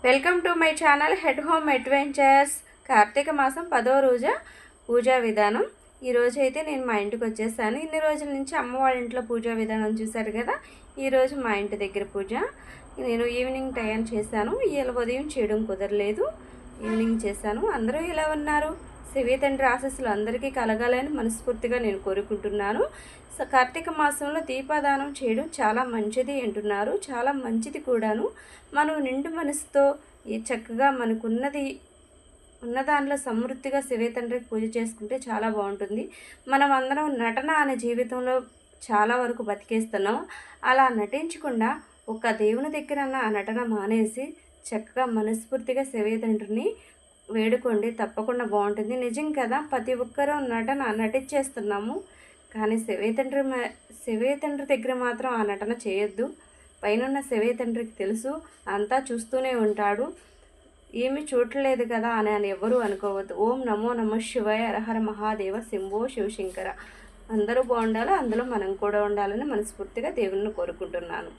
Welcome to my channel head home adventures. Karthika మాసం 10వ రోజు పూజా విధానం. ఈరోజు అయితే నేను మా ఇంటికి వచ్చేసాను. ఇన్ని రోజుల నుంచి అమ్మ వాళ్ళ ఇంట్లో పూజా విధానం చూశారు కదా. ఈరోజు మా ఇంటి దగ్గర పూజ నేను ఈవినింగ్ టైం చేశాను. ఇలా ఉదయం చేయడం కుదరలేదు, ఈవినింగ్ చేశాను. అందరూ ఇలా ఉన్నారు. శివే తండ్రి ఆశీస్సులు అందరికీ కలగాలని మనస్ఫూర్తిగా నేను కోరుకుంటున్నాను. కార్తీక మాసంలో దీపదానం చేయడం చాలా మంచిది అంటున్నారు. చాలా మంచిది కూడాను. మనం నిండు మనసుతో చక్కగా ఉన్న దానిలో సమృద్ధిగా శివే తండ్రికి పూజ చేసుకుంటే చాలా బాగుంటుంది. మనం అందరం నటన అనే జీవితంలో చాలా వరకు బతికేస్తున్నాం. అలా నటించకుండా ఒక దేవుని దగ్గర ఆ నటన మానేసి చక్కగా మనస్ఫూర్తిగా శివే తండ్రిని వేడుకోండి, తప్పకుండా బాగుంటుంది. నిజం కదా, ప్రతి ఒక్కరూ నటించేస్తున్నాము. కానీ శివే తండ్రి దగ్గర మాత్రం ఆ నటన చేయొద్దు. పైన శివే తండ్రికి తెలుసు, అంతా చూస్తూనే ఉంటాడు, ఏమీ చూడలేదు కదా అని ఎవరూ అనుకోవద్దు. ఓం నమో నమ శివాయ, హరహర మహాదేవ, శంభో శివశంకర. అందరూ బాగుండాలి, అందులో మనం కూడా ఉండాలని మనస్ఫూర్తిగా దేవుణ్ణి కోరుకుంటున్నాను.